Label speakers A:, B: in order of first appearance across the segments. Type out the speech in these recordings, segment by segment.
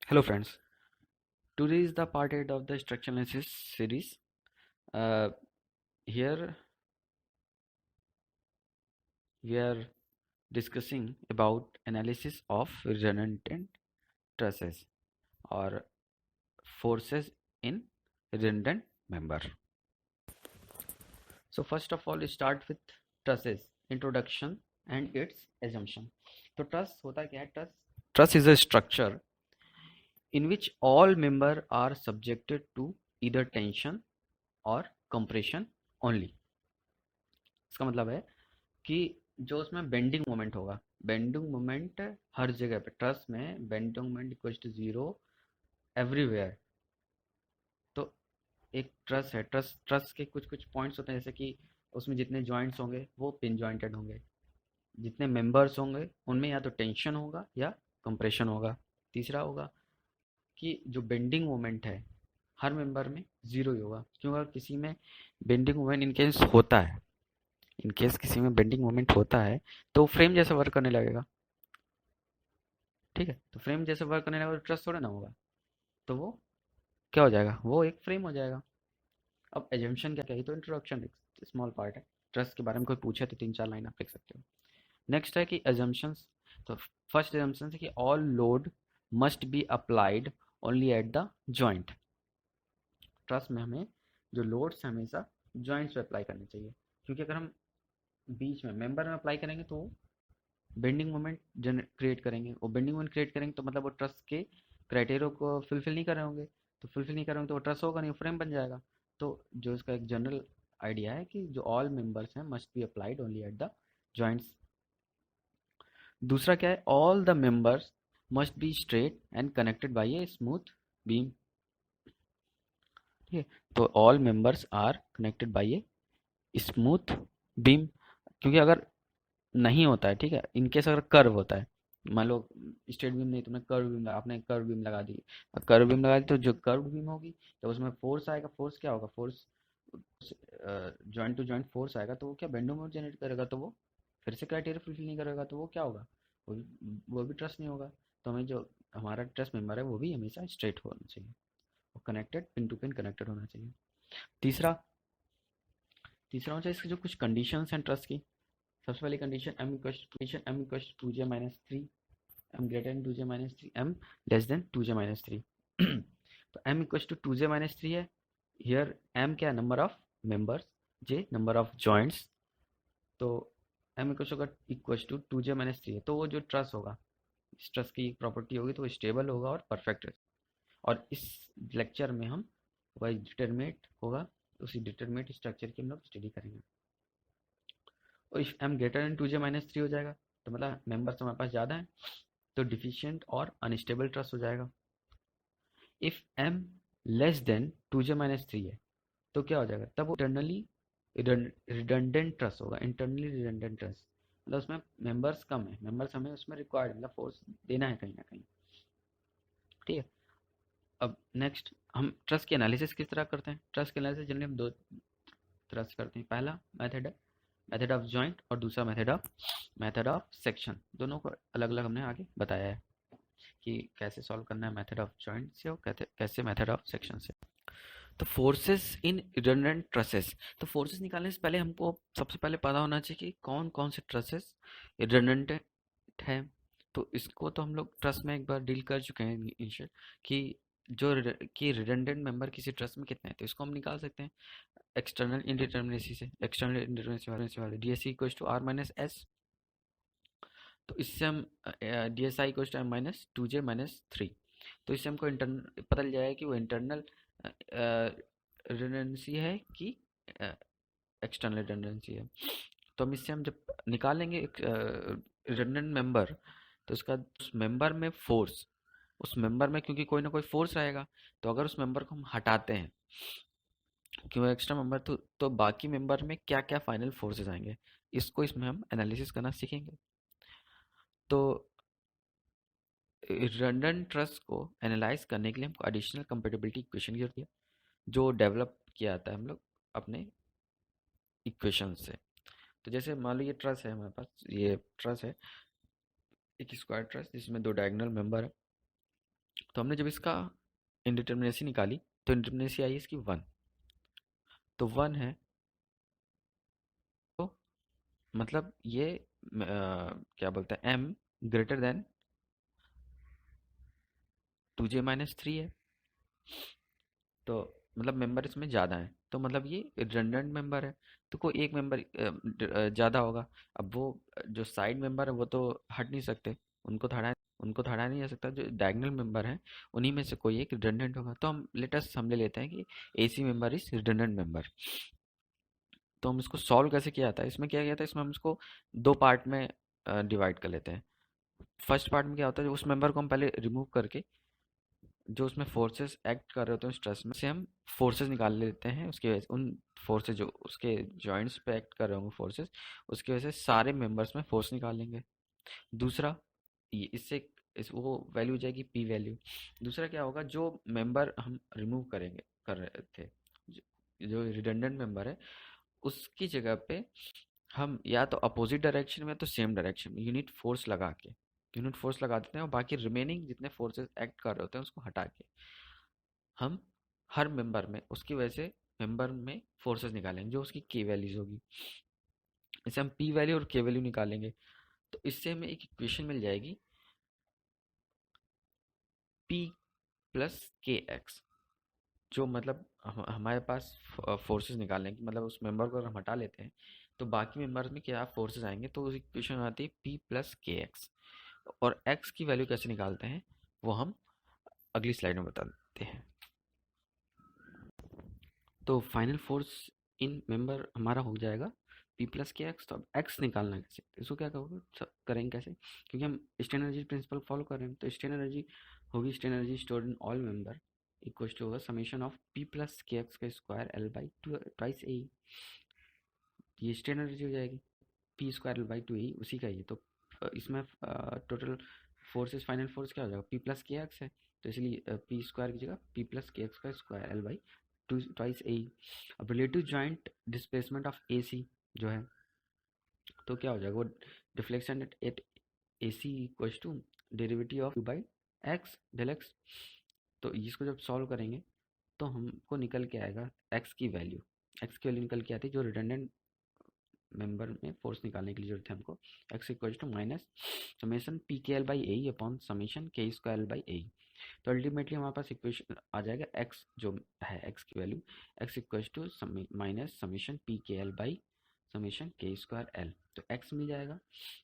A: Hello friends, today is the part 8 of the structural analysis series. Uh, Here we are discussing about analysis of redundant trusses or forces in redundant member. So first of all, we start with trusses, introduction and its assumption. तो truss होता क्या है? Truss is a structure in which all members are subjected to either tension और compression only. इसका मतलब है कि जो उसमें बेंडिंग मोमेंट होगा, बेंडिंग मोमेंट हर जगह पे, ट्रस में bending moment equal to zero everywhere. तो एक ट्रस है, ट्रस ट्रस के कुछ कुछ पॉइंट्स होते हैं, जैसे कि उसमें जितने जॉइंट्स होंगे वो पिन जॉइंटेड होंगे, जितने मेंबर्स होंगे उनमें या तो टेंशन होगा या कंप्रेशन होगा। तीसरा होगा कि जो बेंडिंग मोमेंट है हर मेंबर में जीरो ही होगा, क्योंकि अगर किसी में बेंडिंग मोमेंट इनकेस होता है, इनकेस किसी में बेंडिंग मोमेंट होता है तो फ्रेम जैसा वर्क करने लगेगा। ठीक है, तो फ्रेम जैसे वर्क करने लगा तो ट्रस्ट थोड़ा ना होगा, तो वो क्या हो जाएगा, वो एक फ्रेम हो जाएगा। अब एजम्पशन क्या कही, तो इंट्रोडक्शन एक स्मॉल पार्ट है। ट्रस्ट के बारे में कोई पूछे तो 3-4 लाइन आप लिख सकते हो। नेक्स्ट है कि एजम्पशंस। तो फर्स्ट एजम्पशन है कि all load must be applied only at the joint. Trust में हमें जो लोड्स हमेशा जॉइंट्स पे अप्लाई करने चाहिए, क्योंकि अगर हम बीच में मेंबर में अप्लाई करेंगे तो बेंडिंग मोमेंट क्रिएट करेंगे, और बेंडिंग मोमेंट क्रिएट करेंगे तो मतलब वो ट्रस्ट के क्राइटेरिया को फुलफिल नहीं कर रहे होंगे, तो फुलफिल नहीं कर रहे होंगे तो वो ट्रस्ट होगा नहीं, फ्रेम बन जाएगा। तो जो इसका एक जनरल आइडिया है कि जो ऑल मेंबर्स हैं must be applied only at the joints. दूसरा क्या है, all the members must be straight and connected by a smooth beam. ठीक है, तो all members are connected by a smooth beam, क्योंकि अगर नहीं होता है, ठीक है, इनकेस अगर कर्व होता है, मान लो स्ट्रेट बीम नहीं, तुमने कर्व बीम आपने कर्व बीम लगा दी, कर्व बीम लगा दी तो जो कर्व बीम होगी तो उसमें फोर्स आएगा। फोर्स क्या होगा, force joint to joint force आएगा, तो वो क्या बेंडिंग मोमेंट जनरेट करेगा, तो वो फिर से क्राइटेरिया फुलफिल नहीं करेगा, तो वो क्या होगा, वो भी ट्रस्ट नहीं होगा। तो हमें जो हमारा ट्रस्ट मेंबर है वो भी हमेशा स्ट्रेट होना चाहिए, वो connected pin to pin connected होना चाहिए। तीसरा तीसरा होना चाहिए इसकी जो कुछ कंडीशंस हैं ट्रस्ट की। सबसे पहली condition M equal to J minus three, M greater than two J minus three, M less than two J minus three. तो M equal to J minus three है। हियर एम क्या, number of members, J number of joints. तो M equal to J minus three है, तो वो जो truss होगा, इस ट्रस की प्रॉपर्टी होगी तो स्टेबल होगा और परफेक्ट। और इस लेक्चर में हम वही डिटरमिनेट होगा, उसी डिटरमिनेट स्ट्रक्चर की हम लोग स्टडी करेंगे। और if M greater than two J minus three हो जाएगा तो मतलब मेंबर्स हमारे पास ज़्यादा है, तो डिफिशिएंट और अनस्टेबल ट्रस्ट हो जाएगा। If M less than two J minus three है तो क्या हो जाएगा, तब वो इंटरनली रिडंडेंट ट्रस्ट होगा। इंटरनली रिडंडेंट ट्रस्ट मतलब उसमें मेंबर्स कम है, मेंबर्स हमें उसमें रिक्वायर्ड मतलब फोर्स देना है कहीं ना कहीं। ठीक है, अब नेक्स्ट हम ट्रस्ट की एनालिसिस किस तरह करते हैं। ट्रस्ट की एनालिसिस जनरली हम दो तरह से करते हैं। पहला मेथड है मेथड ऑफ जॉइंट, और दूसरा मेथड ऑफ सेक्शन। दोनों को अलग अलग हमने आगे बताया है कि कैसे सॉल्व करना है मेथड ऑफ जॉइंट से और कैसे मेथड ऑफ सेक्शन से। तो फोर्सेस इन रिडंडेंट ट्रसेस, तो फोर्सेस निकालने से पहले हमको सबसे पहले पता होना चाहिए कि कौन कौन से ट्रसेस रिडंडेंट है। तो इसको तो हम लोग ट्रस्ट में एक बार डील कर चुके हैं इनिशियल, कि कि रिडंडेंट मेंबर किसी ट्रस्ट में कितने हैं, तो इसको हम निकाल सकते हैं एक्सटर्नल इंडिटरमिनेसी से। एक्सटर्नल इंडिटरमिनेसी वाले D S C equal to R minus S, तो इससे हम D S I equal to M minus two J minus three. तो इससे हमको इंटरनल पता चल जाएगा कि वो इंटरनल रिडंडेंसी है कि एक्सटर्नल रिडंडेंसी है। तो हम इससे हम जब निकालेंगे एक रिडंडेंट मेंबर, तो उसका उस मेंबर में फोर्स, उस मेंबर में क्योंकि कोई ना कोई फोर्स रहेगा, तो अगर उस मेंबर को हम हटाते हैं कि वो एक्स्ट्रा मेंबर, तो बाकी मेंबर में क्या क्या फाइनल फोर्सेस आएंगे, इसको इसमें हम एनालिसिस करना सीखेंगे। तो रिडंडेंट ट्रस्ट को एनालाइज करने के लिए हमको एडिशनल कंपेटिबिलिटी इक्वेशन की जरूरत है, जो डेवलप किया जाता है हम लोग अपने इक्वेशन से। तो जैसे मान लो ये ट्रस है हमारे पास, ये ट्रस है एक स्क्वायर ट्रस जिसमें दो डायगोनल मेंबर है। तो हमने जब इसका इंडिटर्मिनेसी निकाली तो इंडिटर्मिनेसी आई इसकी 1, तो 1 है, तो मतलब ये क्या बोलते हैं, m ग्रेटर देन 2j-3 है, तो मतलब मेंबर इसमें ज़्यादा है, तो मतलब ये रिडंडेंट मेंबर है, तो कोई एक मेंबर ज़्यादा होगा। अब वो जो साइड मेंबर है वो तो हट नहीं सकते, उनको तो हटाया नहीं जा सकता, जो डायगोनल मेंबर है उन्हीं में से कोई एक रिडंडेंट होगा, तो हम ले लेते हैं कि AC member is redundant member. तो हम इसको सॉल्व कैसे किया जाता है, इसमें क्या किया था, इसमें हम इसको दो पार्ट में डिवाइड कर लेते हैं। फर्स्ट पार्ट में क्या होता है, उस मेंबर को हम पहले रिमूव करके जो उसमें फोर्सेस एक्ट कर रहे होते हैं स्ट्रेस में से हम फोर्सेस निकाल लेते हैं, उसकी वजह से उन फोर्सेस जो उसके जॉइंट्स पे एक्ट कर रहे होंगे फोर्सेस, उसकी वजह से सारे मेंबर्स में फोर्स निकाल लेंगे। दूसरा, ये इससे वो वैल्यू हो जाएगी पी वैल्यू। दूसरा क्या होगा, जो मेंबर हम रिमूव कर रहे थे, जो रिडंडेंट मेंबर है, उसकी जगह पे हम या तो अपोजिट डायरेक्शन में तो सेम डायरेक्शन में यूनिट फोर्स लगा देते हैं, और बाकी रिमेनिंग जितने फोर्सेस एक्ट कर रहे होते हैं उसको हटा के हम हर मेंबर में उसकी वजह से मेंबर में फोर्सेस निकालेंगे जो उसकी के वैल्यूज होगी। इसे हम पी वैल्यू और के वैल्यू निकालेंगे, तो इससे हमें एक इक्वेशन मिल जाएगी, पी प्लस के एक्स, जो मतलब हमारे पास फोर्सेस निकालने की, मतलब उस मेंबर को अगर हम हटा लेते हैं तो बाकी मेंबर्स में क्या फोर्सेस आएंगे, तो उस इक्वेशन में आती है पी प्लस के एक्स। और एक्स की वैल्यू कैसे निकालते हैं वो हम अगली स्लाइड में बता देते हैं। तो फाइनल फोर्स इन मेंबर हमारा हो जाएगा पी प्लस के एक्स। तो अब एक्स निकालना है कैसे, इसको क्या करेंगे कैसे, क्योंकि हम स्ट्रेन एनर्जी प्रिंसिपल फॉलो कर रहे हैं, तो स्ट्रेन एनर्जी होगी, strain energy stored in all member equal to होगा summation of P plus K X का square L by two twice A. ये स्ट्रेन एनर्जी हो जाएगी, P square L by two A उसी का ही, तो इसमें टोटल फोर्सेस फाइनल फोर्स क्या हो जाएगा, पी प्लस के एक्स है, तो इसलिए पी स्क्वायर की जगह पी प्लस के एक्स का square L by two twice A. अब relative joint displacement of A C जो है, तो क्या हो जाएगा, वो deflection at A C equals to derivative of U by X del X. तो इसको जब सॉल्व करेंगे तो हमको निकल के आएगा एक्स की वैल्यू निकल के आती है, जो रिडंडेंट मेंबर में फोर्स निकालने के लिए जरूरत है हमको, X equal to minus summation P K L by A upon summation K square L by A. तो अल्टीमेटली हमारे पास इक्वेशन आ जाएगा एक्स जो है, एक्स की value X equal to minus summation P K L by summation K square L. तो X मिल जाएगा,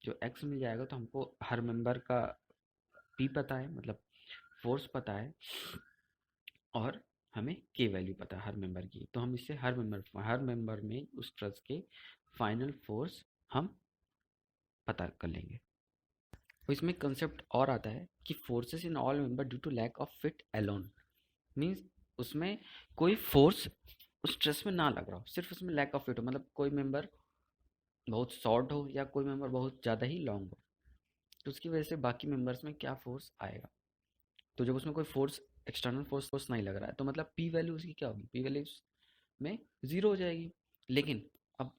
A: जो एक्स मिल जाएगा तो हमको हर मेंबर का पी पता है, मतलब फोर्स पता है, और हमें के वैल्यू पता है हर मेंबर की, तो हम इससे हर मेंबर में उस ट्रस्ट के फाइनल फोर्स हम पता कर लेंगे। तो इसमें कंसेप्ट और आता है कि forces in all member due to lack of fit alone, means उसमें कोई फोर्स उस स्ट्रेस में ना लग रहा हो, सिर्फ उसमें लैक ऑफ फिट हो, मतलब कोई मेंबर बहुत शॉर्ट हो या कोई मेंबर बहुत ज़्यादा ही लॉन्ग हो, तो उसकी वजह से बाकी मेंबर्स में क्या फोर्स आएगा। तो जब उसमें कोई फोर्स एक्सटर्नल फोर्स नहीं लग रहा है, तो मतलब पी वैल्यू उसकी क्या होगी, पी वैल्यू में ज़ीरो हो जाएगी। लेकिन अब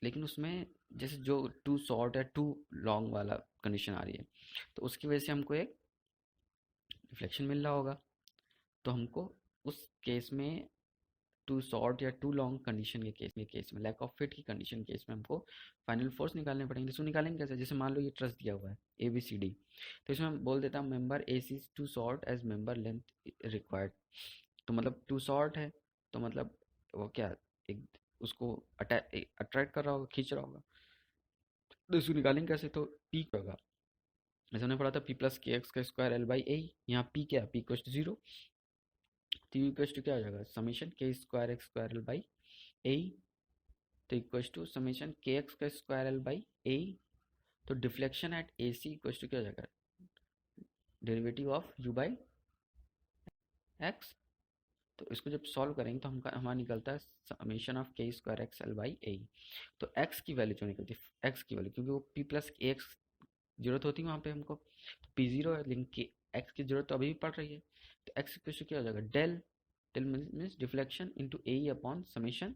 A: लेकिन उसमें जैसे जो टू शॉर्ट या टू लॉन्ग वाला कंडीशन आ रही है, तो उसकी वजह से हमको एक रिफ्लेक्शन मिल रहा होगा, तो हमको उस केस में टू शॉर्ट या टू लॉन्ग कंडीशन के केस में लैक ऑफ फिट की कंडीशन केस में हमको फाइनल फोर्स निकालने पड़ेंगे। इसको निकालेंगे कैसे, जैसे मान लो ये ट्रस्ट दिया हुआ है ए बी सी डी, तो इसमें हम बोल देता हूँ member A C to short as member length required. तो मतलब टू शॉर्ट है, तो मतलब वो क्या, एक उसको अट्रैक्ट कर रहा होगा, खींच रहा होगा, तो इसको निकालेंगे कैसे, तो पी होगा, जैसे हमने पढ़ा था पी प्लस के एक्स का स्क्वायर एल बाई ए, यहाँ पी क्या, पी इक्वल टू जीरो, तो यू इक्वल टू क्या हो जाएगा, summation K square X square L by A, तो equal to summation K X का स्क्वायर एल बाई ए। तो deflection at A C equal to क्या हो जाएगा, derivative of U by X. तो इसको जब सॉल्व करेंगे तो हमारा निकलता है समेशन ऑफ के square x L by A. तो एक्स की वैल्यू जो निकलती है, एक्स की वैल्यू क्योंकि वो पी प्लस एक्स जरूरत होती है वहाँ पे हमको, तो पी जीरो है, लेकिन के एक्स की जरूरत तो अभी भी पड़ रही है, तो एक्स इक्वल टू क्या हो जाएगा, del del means deflection into A upon summation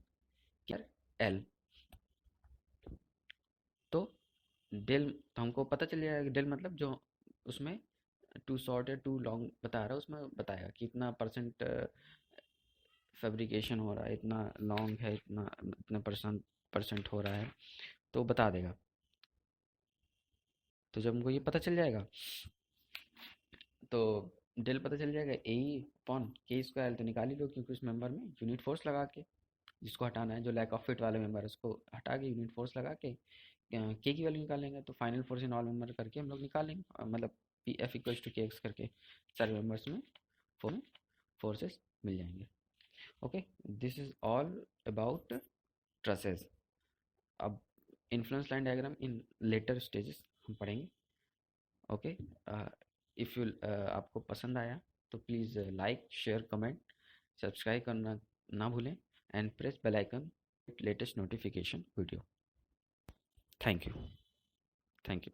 A: क्या एल। तो डेल तो हमको पता चल जाएगा, डेल मतलब जो उसमें टू शॉर्ट या टू लॉन्ग बता रहा है, उसमें बताएगा कि इतना परसेंट फैब्रिकेशन हो रहा है, इतना लॉन्ग है, इतना इतना परसेंट हो रहा है, तो बता देगा। तो जब हमको ये पता चल जाएगा तो डेल पता चल जाएगा, ए अपॉन के स्क्वायर तो निकाल ही लो, क्योंकि उस मेंबर में यूनिट फोर्स लगा के जिसको हटाना है, जो लैक ऑफ फिट वाले मेंबर है उसको हटा के यूनिट फोर्स लगा के के की वैल्यू निकालेंगे, तो final force in all member करके हम लोग निकालेंगे, मतलब P F equals to K X करके सारे मेंबर्स में फोर्सेस मिल जाएंगे। Okay, this is all about trusses. अब influence line diagram in later stages हम पढ़ेंगे। ओके, इफ़ यू आपको पसंद आया तो please like share comment subscribe करना ना भूलें and press bell icon latest notification video. Thank you. Thank you.